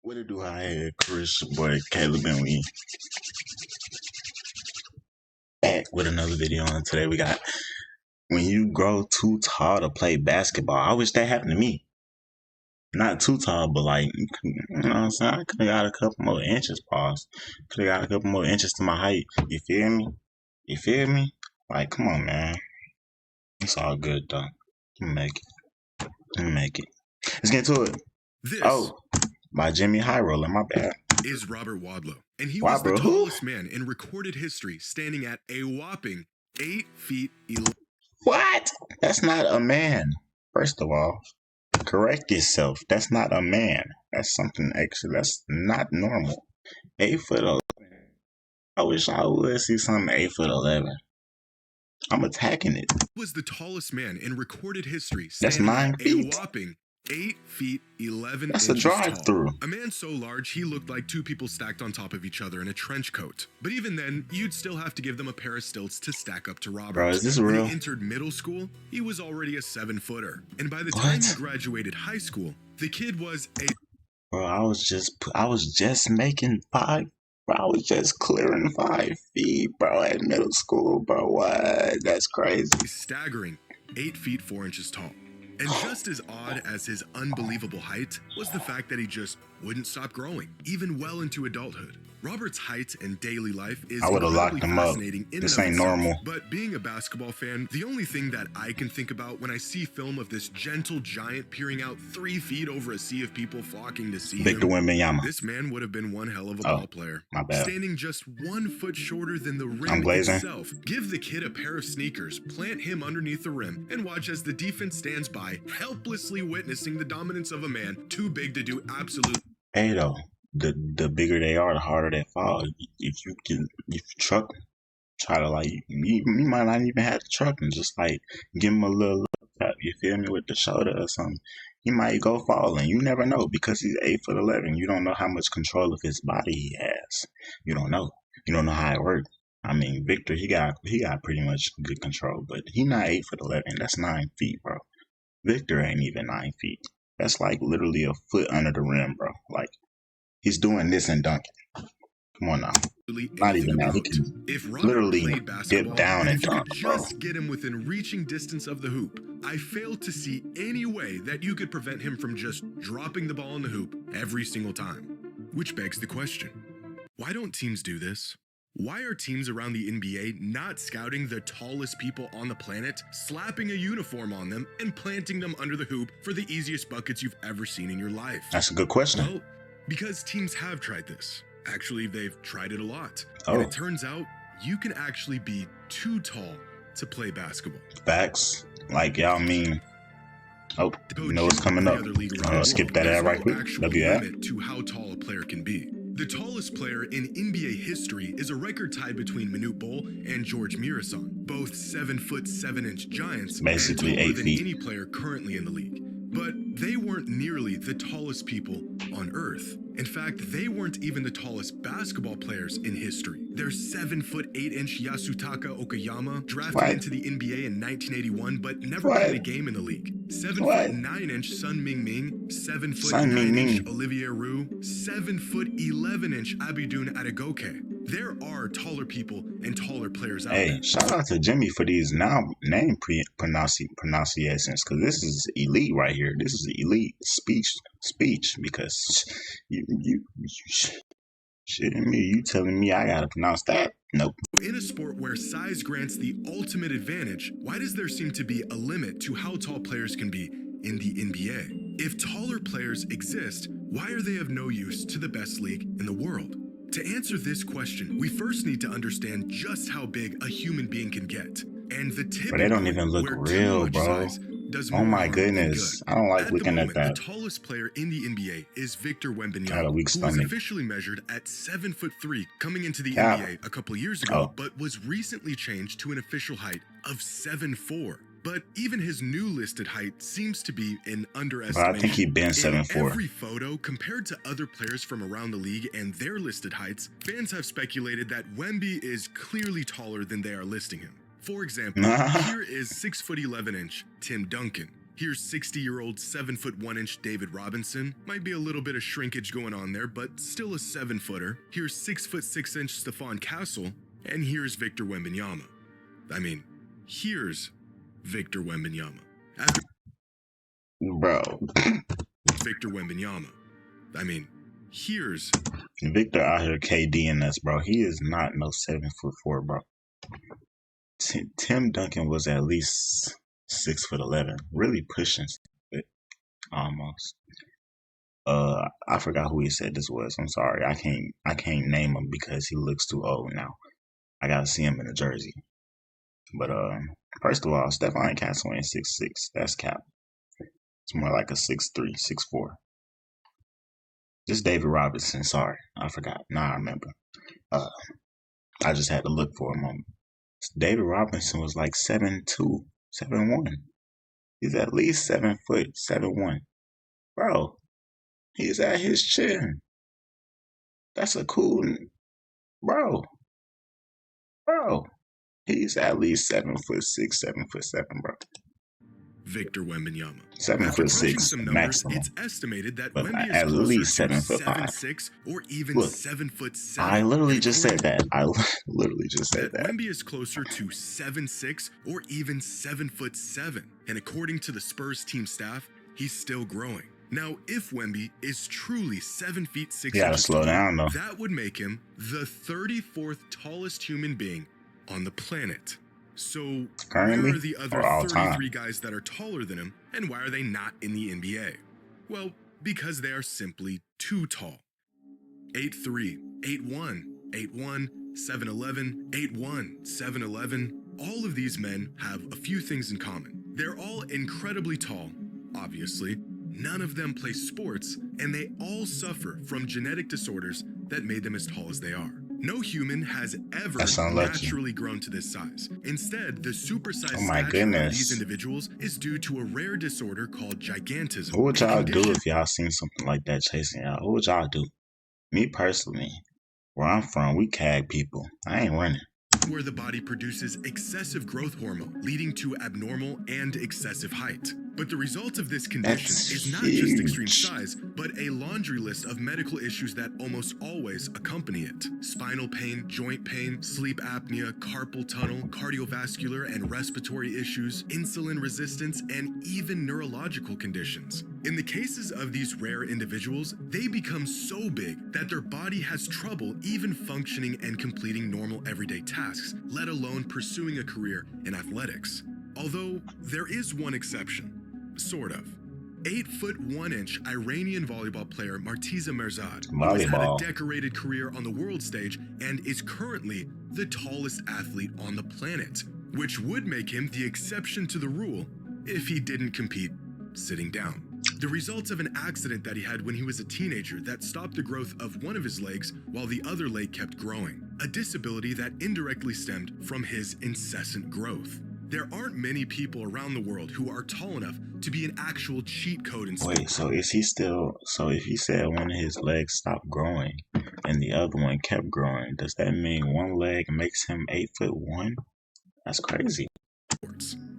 What it do? Hi, Chris, boy, Caleb, and we back with another video. And today we got when you grow too tall to play basketball. I wish that happened to me. Not too tall, but like, you know what I'm saying? I could have got a couple more inches, pause. Could have got a couple more inches to my height. You feel me? You feel me? Like, come on, man. It's all good, though. I'm gonna make it. Let's get to it. This by JxmyHighroller, my bad. Is Robert Wadlow, and he was the tallest man in recorded history, standing at a whopping 8 feet 11. What? That's not a man. First of all, correct yourself. That's not a man. That's something extra. That's not normal. 8'11". I wish I would see something 8'11". I'm attacking it. He was the tallest man in recorded history, That's standing 9 at feet. a whopping 8 feet 11 That's inches a drive-through. A man so large he looked like two people stacked on top of each other in a trench coat. But even then, you'd still have to give them a pair of stilts to stack up to Robert. Bro, is this real? When he entered middle school, he was already a 7-footer. And by the time he graduated high school, the kid was a... Bro, I was just making 5. Bro, I was just clearing 5 feet, bro, at middle school, bro. What? That's crazy. Staggering 8 feet 4 inches tall. And just as odd as his unbelievable height was the fact that he just wouldn't stop growing, even well into adulthood. Robert's height and daily life is I would have locked him up. This ain't normal. But being a basketball fan, the only thing that I can think about when I see film of this gentle giant peering out 3 feet over a sea of people flocking to see Victor Wembanyama. This man would have been one hell of a ball player. My bad. Standing just 1 foot shorter than the rim itself. Give the kid a pair of sneakers, plant him underneath the rim, and watch as the defense stands by, helplessly witnessing the dominance of a man too big to do absolute. Hey though, the bigger they are, the harder they fall. If you truck, try to like you might not even have to truck and just like give him a little tap. You feel me, with the shoulder or something. He might go falling. You never know because he's 8'11". You don't know how much control of his body he has. You don't know. You don't know how it works. I mean, Victor, he got pretty much good control, but he not 8'11". That's 9 feet, bro. Victor ain't even 9 feet. That's like literally a foot under the rim, bro. Like, he's doing this and dunking. Come on now. Not even that. He can literally dip down and dunk, bro. Just get him within reaching distance of the hoop. I fail to see any way that you could prevent him from just dropping the ball in the hoop every single time. Which begs the question, why don't teams do this? Why are teams around the NBA not scouting the tallest people on the planet, slapping a uniform on them, and planting them under the hoop for the easiest buckets you've ever seen in your life? That's a good question. Well, because teams have tried this. Actually, they've tried it a lot. And it turns out you can actually be too tall to play basketball. Facts. Like, y'all mean... Oh, you know what's coming up. Skip that ad right quick. Limit to how tall a player can be. The tallest player in NBA history is a record tie between Manute Bol and George Mirasan, both 7'7" giants, basically and taller 8 than feet. any player currently in the league. But they weren't nearly the tallest people on Earth. In fact, they weren't even the tallest basketball players in history. There's 7'8" Yasutaka Okayama, drafted into the NBA in 1981, but never played a game in the league. 7'9" Sun Ming, 7'9" Olivier Roux, 7'11" Abidun Adegoke. There are taller people and taller players out there. Hey, shout out to Jimmy for these name pronunciations, because this is elite right here. This is elite speech because you shitting me. You telling me I gotta pronounce that? Nope. In a sport where size grants the ultimate advantage, why does there seem to be a limit to how tall players can be in the NBA? If taller players exist, why are they of no use to the best league in the world? To answer this question, we first need to understand just how big a human being can get. And the tip But they don't even look real, bro. Oh my goodness. I don't like looking at that. The tallest player in the NBA is Victor Wembanyama, Got a weak who was stomach. officially measured at 7'3" coming into the NBA a couple years ago, but was recently changed to an official height of 7'4". But even his new listed height seems to be an underestimation. But I think he'd been 7'4". In every photo, compared to other players from around the league and their listed heights, fans have speculated that Wemby is clearly taller than they are listing him. For example, here is 6'11" Tim Duncan. Here's 60-year-old 7'1" David Robinson. Might be a little bit of shrinkage going on there, but still a 7-footer. Here's 6'6" Stephon Castle. And here's Victor Wembanyama. Here's Victor Wembanyama. Bro. Victor Wembanyama. Here's Victor out here KDing us, bro. He is not no 7'4", bro. Tim Duncan was at least 6'11", really pushing it, almost. I forgot who he said this was. I'm sorry. I can't name him because he looks too old now. I gotta see him in a jersey. But first of all, Stephon Castle ain't 6'6". That's cap. It's more like a 6'3", 6'4". This David Robinson. Sorry, I forgot. Now I remember. I just had to look for a moment. David Robinson was like 7'2", 7'1". He's at least 7 foot, 7'1". Bro, he's at his chin. That's a cool, bro. He's at least 7'6", 7'7", bro. Victor Wembanyama. 7'6" maximum. It's estimated that but Wemby is at least closer 7'5". to 7'6" or even Look, 7'7". I literally just said that. Wemby is closer to 7'6" or even 7'7". And according to the Spurs team staff, he's still growing. Now, if Wemby is truly 7 feet 6 you gotta inches slow tall, down, though. that would make him the 34th tallest human being on the planet. So, Currently, where are the other or all 33 time? guys that are taller than him, and why are they not in the NBA? Well, because they are simply too tall. 8'3", 8'1", 8'1", 7'11", 8'1", 7'11". All of these men have a few things in common. They're all incredibly tall, obviously. None of them play sports, and they all suffer from genetic disorders that made them as tall as they are. No human has ever naturally grown to this size. Instead, the supersized stature of these individuals is due to a rare disorder called gigantism. What would y'all do if y'all seen something like that chasing y'all? What would y'all do? Me personally, where I'm from, we CAG people. I ain't running. Where the body produces excessive growth hormone, leading to abnormal and excessive height. But the result of this condition is not just extreme size, but a laundry list of medical issues that almost always accompany it. Spinal pain, joint pain, sleep apnea, carpal tunnel, cardiovascular and respiratory issues, insulin resistance, and even neurological conditions. In the cases of these rare individuals, they become so big that their body has trouble even functioning and completing normal everyday tasks, let alone pursuing a career in athletics. Although there is one exception. Sort of. 8'1" Iranian volleyball player Martiza Merzad, who has had a decorated career on the world stage and is currently the tallest athlete on the planet, which would make him the exception to the rule if he didn't compete sitting down. The results of an accident that he had when he was a teenager that stopped the growth of one of his legs while the other leg kept growing, a disability that indirectly stemmed from his incessant growth. There aren't many people around the world who are tall enough to be an actual cheat code in sport. Wait, so is he still, so if he said one of his legs stopped growing and the other one kept growing, does that mean one leg makes him 8'1"? That's crazy.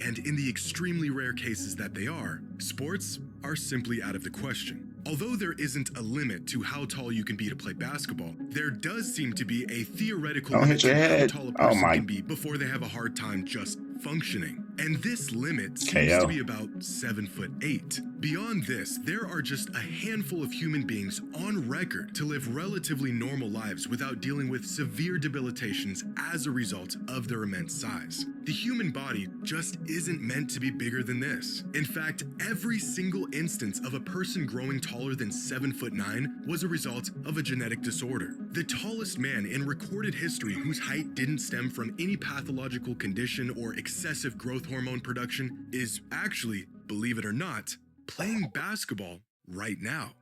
And in the extremely rare cases that they are, sports are simply out of the question. Although there isn't a limit to how tall you can be to play basketball, there does seem to be a theoretical limit to how tall a person can be before they have a hard time just functioning. And this limit seems to be about 7'8". Beyond this, there are just a handful of human beings on record to live relatively normal lives without dealing with severe debilitations as a result of their immense size. The human body just isn't meant to be bigger than this. In fact, every single instance of a person growing taller than 7'9" was a result of a genetic disorder. The tallest man in recorded history whose height didn't stem from any pathological condition or excessive growth hormone production is actually, believe it or not, playing basketball right now.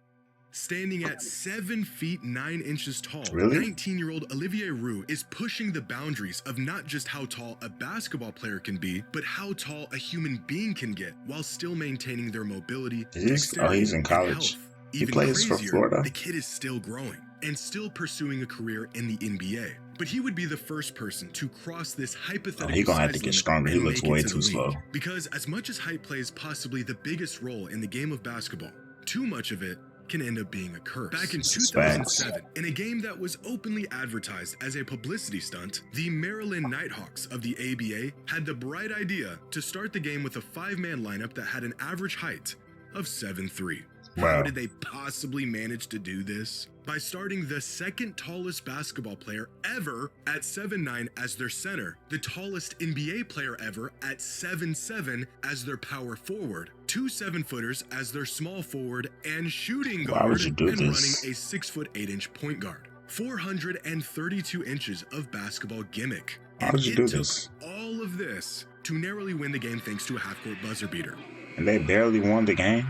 Standing at 7 feet 9 inches tall, 19-year-old Olivier Roux is pushing the boundaries of not just how tall a basketball player can be, but how tall a human being can get while still maintaining their mobility, dexterity, he's in college. and health. He plays for Florida. The kid is still growing and still pursuing a career in the NBA. But he would be the first person to cross this hypothetical He gonna have size to get limit stronger. He and looks make it way to too the slow. league. Because as much as height plays possibly the biggest role in the game of basketball, too much of it can end up being a curse. Back in 2007, in a game that was openly advertised as a publicity stunt, the Maryland Nighthawks of the ABA had the bright idea to start the game with a 5-man lineup that had an average height of 7'3". How did they possibly manage to do this? By starting the second tallest basketball player ever at 7'9" as their center, the tallest NBA player ever at 7'7" as their power forward, 2 7-footers as their small forward and shooting guard, and running a 6'8" point guard. 432 inches of basketball gimmick. And it took all of this to narrowly win the game thanks to a half-court buzzer beater. And they barely won the game?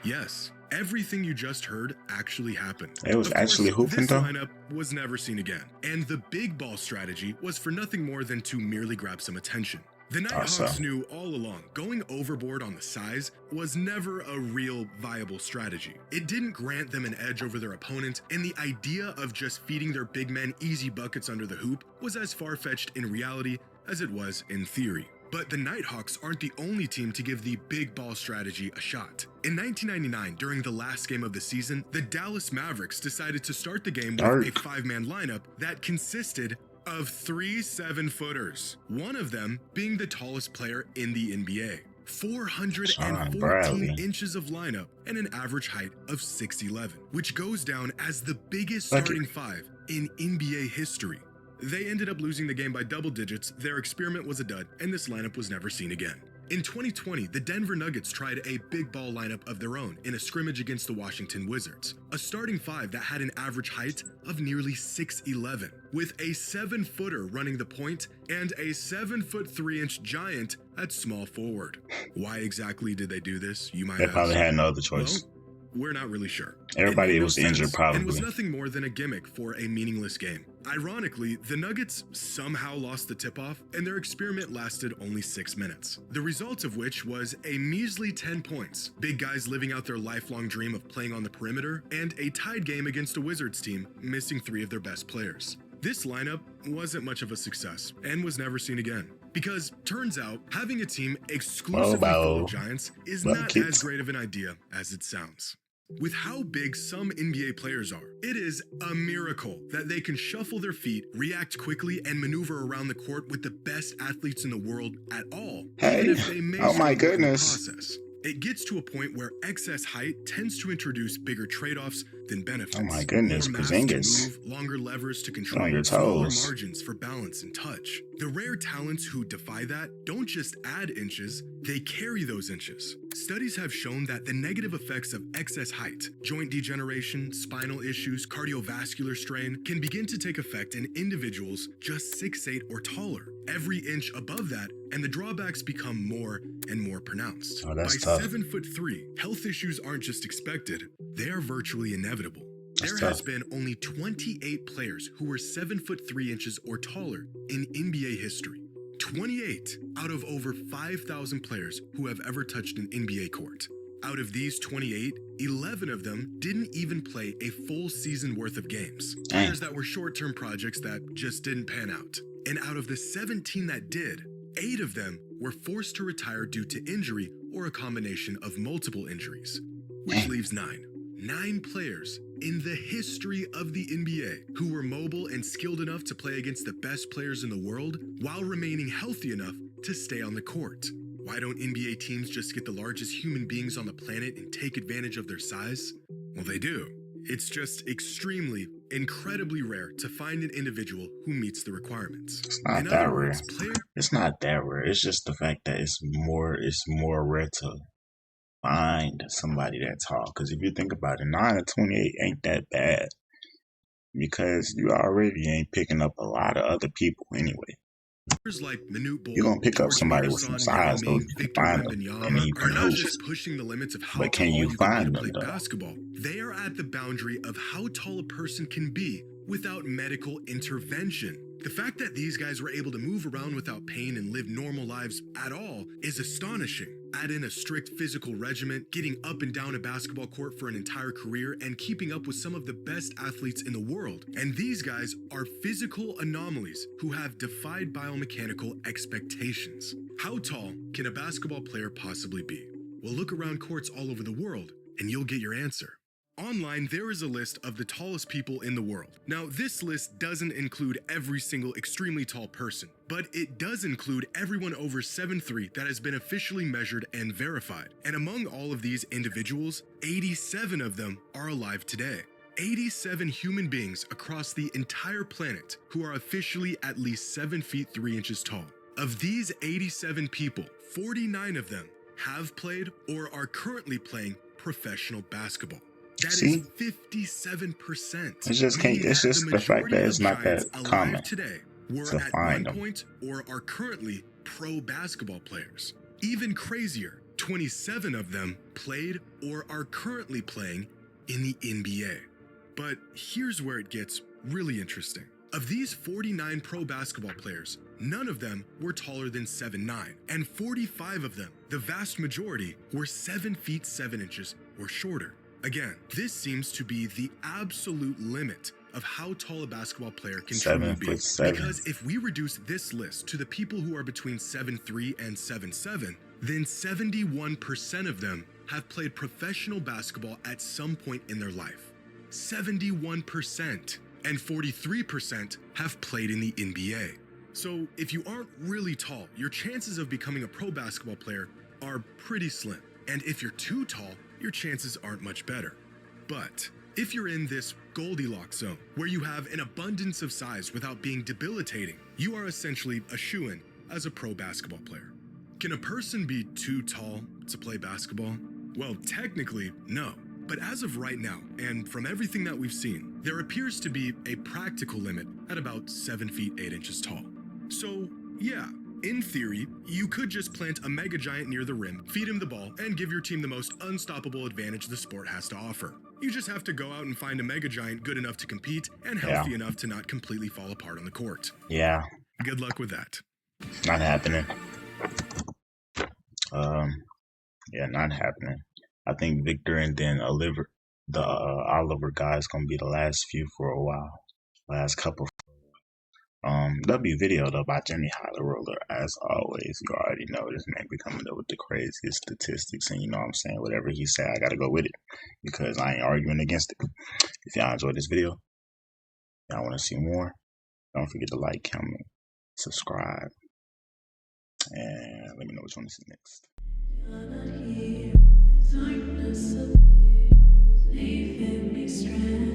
Yes, everything you just heard actually happened. It was actually hooping though? This lineup was never seen again, and the big ball strategy was for nothing more than to merely grab some attention. The Nighthawks knew all along going overboard on the size was never a real viable strategy. It didn't grant them an edge over their opponent, and the idea of just feeding their big men easy buckets under the hoop was as far-fetched in reality as it was in theory. But the Nighthawks aren't the only team to give the big ball strategy a shot. In 1999, during the last game of the season, the Dallas Mavericks decided to start the game with a 5-man lineup that consisted of 3 7-footers, one of them being the tallest player in the NBA. 414 inches of lineup and an average height of 6'11", which goes down as the biggest starting 5 in NBA history. They ended up losing the game by double digits, their experiment was a dud, and this lineup was never seen again. In 2020, the Denver Nuggets tried a big ball lineup of their own in a scrimmage against the Washington Wizards, a starting 5 that had an average height of nearly 6'11", with a 7-footer running the point and a 7'3" giant at small forward. Why exactly did they do this, you might ask? They probably had no other choice. Well, we're not really sure. Everybody was injured probably. And was nothing more than a gimmick for a meaningless game. Ironically, the Nuggets somehow lost the tip-off, and their experiment lasted only 6 minutes. The result of which was a measly 10 points, big guys living out their lifelong dream of playing on the perimeter, and a tied game against a Wizards team, missing 3 of their best players. This lineup wasn't much of a success, and was never seen again. Because, turns out, having a team exclusively full of giants is not as great of an idea as it sounds. With how big some NBA players are, it is a miracle that they can shuffle their feet, react quickly, and maneuver around the court with the best athletes in the world at all, even if they may struggle in the process. It gets to a point where excess height tends to introduce bigger trade-offs than benefits. Oh my goodness, more mass to move, longer levers to control, smaller margins for balance and touch. The rare talents who defy that don't just add inches, they carry those inches. Studies have shown that the negative effects of excess height, joint degeneration, spinal issues, cardiovascular strain, can begin to take effect in individuals just 6'8" or taller. Every inch above that, and the drawbacks become more and more pronounced. Oh, that's By tough. 7'3", health issues aren't just expected, they are virtually inevitable. There has been only 28 players who were 7'3" or taller in NBA history. 28 out of over 5,000 players who have ever touched an NBA court. Out of these 28, 11 of them didn't even play a full season worth of games. Players that were short-term projects that just didn't pan out. And out of the 17 that did, 8 of them were forced to retire due to injury or a combination of multiple injuries, which leaves 9. 9 players in the history of the NBA who were mobile and skilled enough to play against the best players in the world while remaining healthy enough to stay on the court. Why don't NBA teams just get the largest human beings on the planet and take advantage of their size? Well, they do. It's just extremely, incredibly rare to find an individual who meets the requirements. It's not that rare. It's not that rare. It's just the fact that it's more rare to find somebody that tall. Because if you think about it, 9 to 28 ain't that bad. Because you already ain't picking up a lot of other people anyway. Like You're going to pick up somebody with some size, though. You can find them, and you can hoop. Pushing the limits of how but can you find them, though? Basketball. They are at the boundary of how tall a person can be without medical intervention. The fact that these guys were able to move around without pain and live normal lives at all is astonishing. Add in a strict physical regimen, getting up and down a basketball court for an entire career, and keeping up with some of the best athletes in the world. And these guys are physical anomalies who have defied biomechanical expectations. How tall can a basketball player possibly be? Well, look around courts all over the world, and you'll get your answer. Online, there is a list of the tallest people in the world. Now, this list doesn't include every single extremely tall person, but it does include everyone over 7'3" that has been officially measured and verified. And among all of these individuals, 87 of them are alive today. 87 human beings across the entire planet who are officially at least 7 feet 3 inches tall. Of these 87 people, 49 of them have played or are currently playing professional basketball. That See? is 57%. It's just the fact that it's not that common today were to at find one them. point or are currently pro basketball players. Even crazier, 27 of them played or are currently playing in the NBA. But here's where it gets really interesting. Of these 49 pro basketball players, none of them were taller than 7'9", and 45 of them, the vast majority, were 7 feet 7 inches or shorter. Again, this seems to be the absolute limit of how tall a basketball player can truly be. 7'7". Because if we reduce this list to the people who are between 7'3" and 7'7", then 71% of them have played professional basketball at some point in their life. 71%. And 43% have played in the NBA. So if you aren't really tall, your chances of becoming a pro basketball player are pretty slim. And if you're too tall, your chances aren't much better. But if you're in this Goldilocks zone, where you have an abundance of size without being debilitating, you are essentially a shoo-in as a pro basketball player. Can a person be too tall to play basketball? Well, technically, no. But as of right now, and from everything that we've seen, there appears to be a practical limit at about 7 feet 8 inches tall. So, yeah, in theory, you could just plant a mega giant near the rim, feed him the ball, and give your team the most unstoppable advantage the sport has to offer. You just have to go out and find a mega giant good enough to compete and healthy enough to not completely fall apart on the court. Yeah. Good luck with that. Not happening. Yeah, not happening. I think Victor and then Oliver guy is gonna be the last few for a while. Last couple. That'll be video though by JxmyHighroller. As always, you already know this man be coming up with the craziest statistics, and you know what I'm saying, whatever he say, I gotta go with it because I ain't arguing against it. If y'all enjoyed this video, y'all want to see more, don't forget to like, comment, subscribe, and let me know what you want to see next. Darkness appears, leaving me stranded.